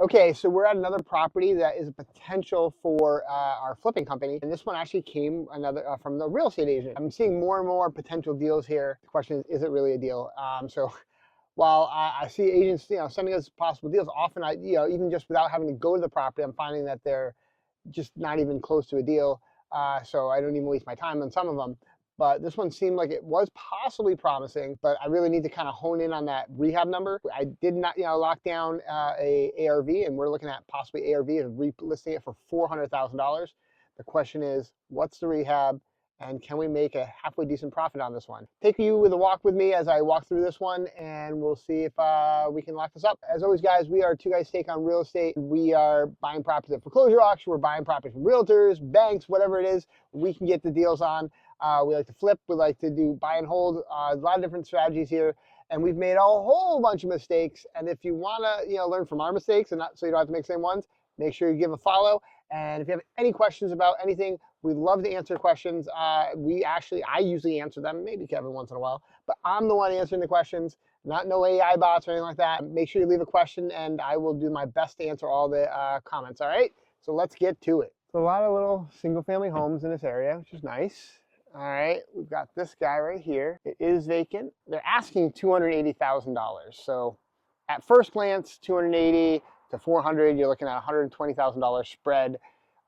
Okay, so we're at another property that is a potential for our flipping company, and this one actually came from the real estate agent. I'm seeing more and more potential deals here. The question is it really a deal? So while I see agents, sending us possible deals, often even just without having to go to the property, I'm finding that they're just not even close to a deal. So I don't even waste my time on some of them. But this one seemed like it was possibly promising, but I really need to kind of hone in on that rehab number. I did not, lock down a ARV, and we're looking at possibly ARV and relisting it for $400,000. The question is, what's the rehab, and can we make a halfway decent profit on this one? Take you with a walk with me as I walk through this one, and we'll see if we can lock this up. As always, guys, we are Two Guys Take on Real Estate. We are buying properties at foreclosure auction. We're buying properties from realtors, banks, whatever it is we can get the deals on. We like to flip. We like to do buy and hold. A lot of different strategies here, and we've made a whole bunch of mistakes. And if you want to, learn from our mistakes and not so you don't have to make the same ones, make sure you give a follow. And if you have any questions about anything, we'd love to answer questions. I usually answer them, maybe Kevin once in a while, but I'm the one answering the questions, not no AI bots or anything like that. Make sure you leave a question, and I will do my best to answer all the comments. All right, so let's get to it. So a lot of little single-family homes in this area, which is nice. All right, we've got this guy right here. It is vacant. They're asking $280,000. So at first glance, 280 to 400, you're looking at $120,000 spread.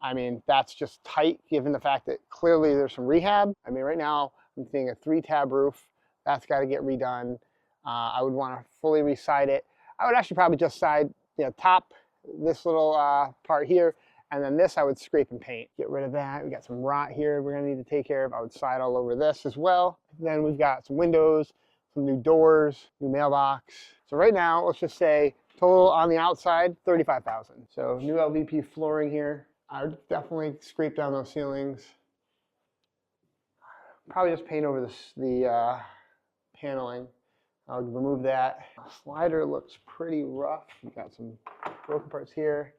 I mean, that's just tight given the fact that clearly there's some rehab. I mean, right now I'm seeing a 3-tab roof. That's got to get redone. I would want to fully reside it. I would actually probably just side, top this little part here. And then this I would scrape and paint. Get rid of that. We got some rot here we're gonna need to take care of. I would slide all over this as well. Then we've got some windows, some new doors, new mailbox. So right now, let's just say total on the outside, $35,000. So new LVP flooring here. I would definitely scrape down those ceilings. Probably just paint over the paneling. I would remove that. Slider looks pretty rough. We've got some broken parts here.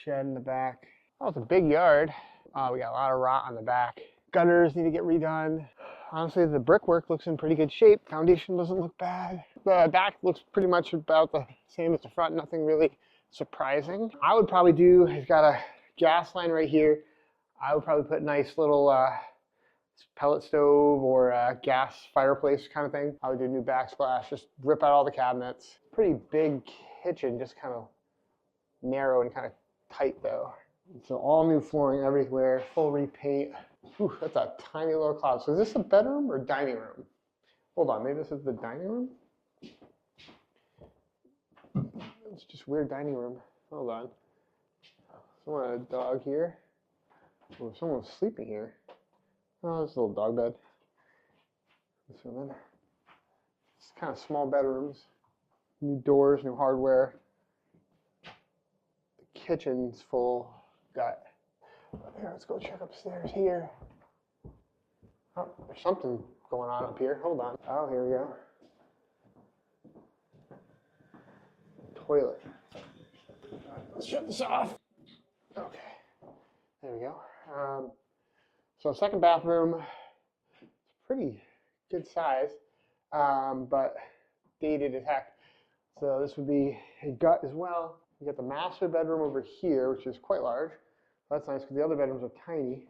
Shed in the back. Oh, it's a big yard. We got a lot of rot on the back. Gutters need to get redone. Honestly, the brickwork looks in pretty good shape. Foundation doesn't look bad. The back looks pretty much about the same as the front. Nothing really surprising. I would probably do, it's got a gas line right here. I would probably put a nice little pellet stove or a gas fireplace kind of thing. I would do new backsplash, just rip out all the cabinets. Pretty big kitchen, just kind of narrow and kind of tight though. So all new flooring everywhere, full repaint. Whew, that's a tiny little closet. So is this a bedroom or dining room? Hold on, maybe this is the dining room? It's just weird dining room. Hold on. Someone had a dog here. Oh, someone's sleeping here. Oh, there's a little dog bed. So then, it's kind of small bedrooms. New doors, new hardware. Kitchen's full. Got here. Let's go check upstairs here. Oh, there's something going on up here. Hold on. Oh, here we go. Toilet. Let's shut this off. Okay. There we go. So second bathroom. It's pretty good size, but dated as heck. So this would be a gut as well. You got the master bedroom over here, which is quite large. That's nice because the other bedrooms are tiny.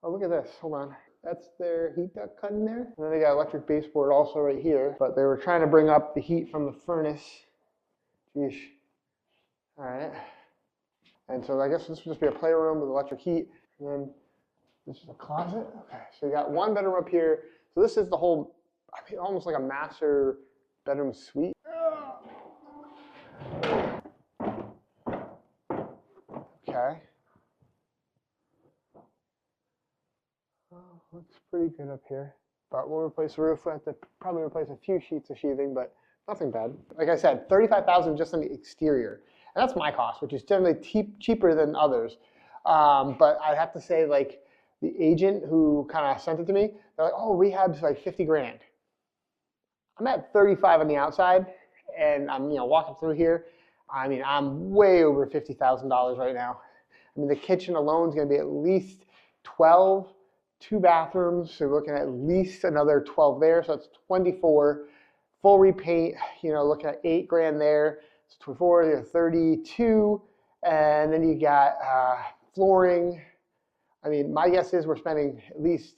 Oh, look at this. Hold on. That's their heat duct cut in there. And then they got electric baseboard also right here. But they were trying to bring up the heat from the furnace. Geesh. All right. And so I guess this would just be a playroom with electric heat. And then this is a closet. Okay. So you got one bedroom up here. So this is the whole, I mean, almost like a master bedroom suite. Okay. Oh, looks pretty good up here. But we'll replace the roof. We'll have to probably replace a few sheets of sheathing, but nothing bad. Like I said, $35,000 just on the exterior. And that's my cost, which is generally cheaper than others. But I have to say, like, the agent who kind of sent it to me, they're like, oh, rehab's like 50 grand. I'm at 35 on the outside, and I'm walking through here. I mean, I'm way over $50,000 right now. I mean, the kitchen alone is going to be at least 12, 2 bathrooms, so we're looking at least another 12 there, so that's 24. Full repaint, looking at 8 grand there. It's 24, you have 32, and then you got flooring. I mean, my guess is we're spending at least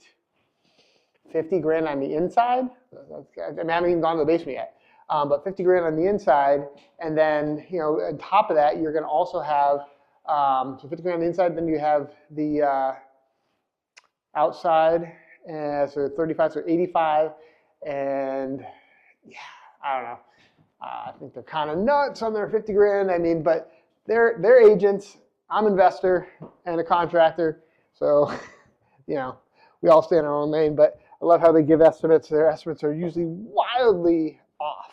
50 grand on the inside. I mean, I haven't even gone to the basement yet, but 50 grand on the inside. And then, you know, on top of that, you're going to also have, so 50 grand on the inside, then you have the outside, so 35, so 85. And yeah, I don't know. I think they're kind of nuts on their 50 grand. I mean, but they're agents. I'm an investor and a contractor. So, you know, we all stay in our own lane, but I love how they give estimates. Their estimates are usually wildly off.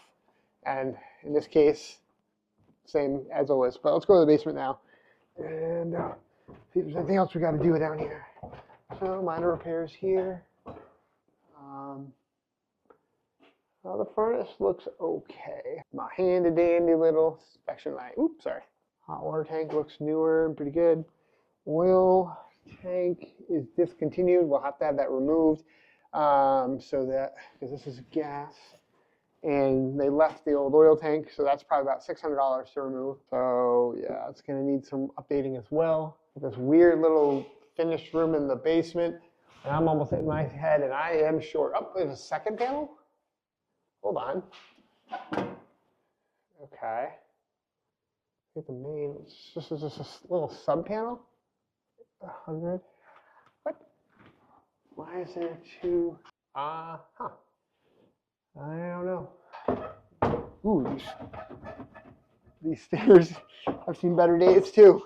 And in this case, same as always. But let's go to the basement now and see if there's anything else we got to do down here. So minor repairs here. Well, the furnace looks okay. My handy dandy little inspection light. Oops, sorry. Hot water tank looks newer and pretty good. Oil tank is discontinued. We'll have to have that removed so that, because this is gas, and they left the old oil tank, so that's probably about $600 to remove. So yeah, it's gonna need some updating as well. This weird little finished room in the basement, and I'm almost hitting my head, and I am short. Oh, there's a second panel? Hold on. Okay. Get the main. This is just a little sub panel. 100. What? Why is there two? I don't know. Ooh, these stairs. I've seen better days too.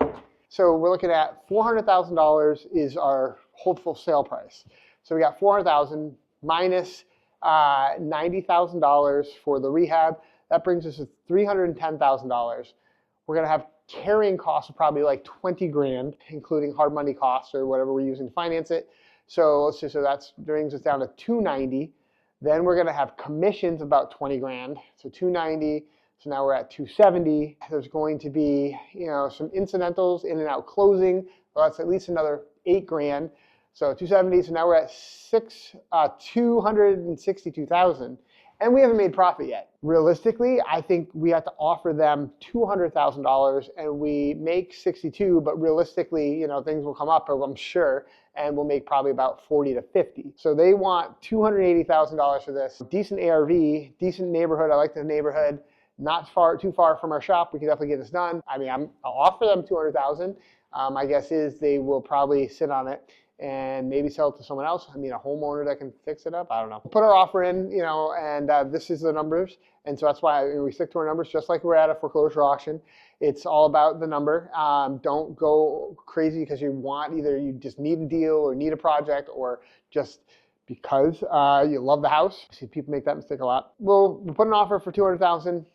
So we're looking at $400,000 is our hopeful sale price. So we got $400,000 minus $90,000 for the rehab. That brings us to $310,000. We're going to have carrying costs of probably like 20 grand, including hard money costs or whatever we're using to finance it. So let's just, so that brings us down to 290. Then we're going to have commissions about 20 grand. So 290. So now we're at 270. There's going to be, you know, some incidentals, in and out closing. Well, that's at least another 8 grand. So 270, so now we're at 262,000, and we haven't made profit yet. Realistically, I think we have to offer them $200,000, and we make 62, but realistically, you know, things will come up, I'm sure, and we'll make probably about 40 to 50. So they want $280,000 for this. Decent ARV, decent neighborhood. I like the neighborhood. Not too far from our shop. We can definitely get this done. I mean, I'll offer them $200,000. My guess is they will probably sit on it and maybe sell it to someone else. I mean, a homeowner that can fix it up. I don't know. Put our offer in, you know, and this is the numbers. And so that's why we stick to our numbers, just like we're at a foreclosure auction. It's all about the number. Don't go crazy because you want, either you just need a deal or need a project, or just because you love the house. I see people make that mistake a lot. We'll put an offer for $200,000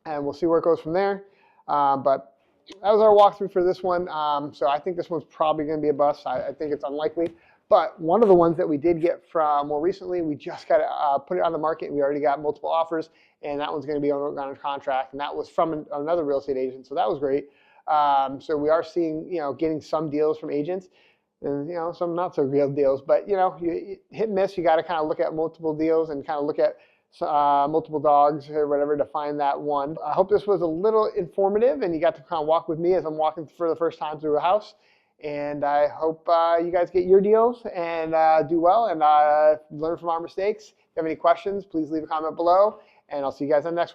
and we'll see where it goes from there. But that was our walkthrough for this one. So I think this one's probably going to be a bust. I think it's unlikely. But one of the ones that we did get from more recently, we just got to put it on the market. We already got multiple offers, and that one's going to be on a contract. And that was from another real estate agent, so that was great. So we are seeing, you know, getting some deals from agents, and, you know, some not so real deals. But, you know, you hit and miss. You got to kind of look at multiple deals and kind of look at multiple dogs or whatever to find that one. I hope this was a little informative and you got to kind of walk with me as I'm walking for the first time through a house. And I hope you guys get your deals and do well and learn from our mistakes. If you have any questions, please leave a comment below, and I'll see you guys on the next one.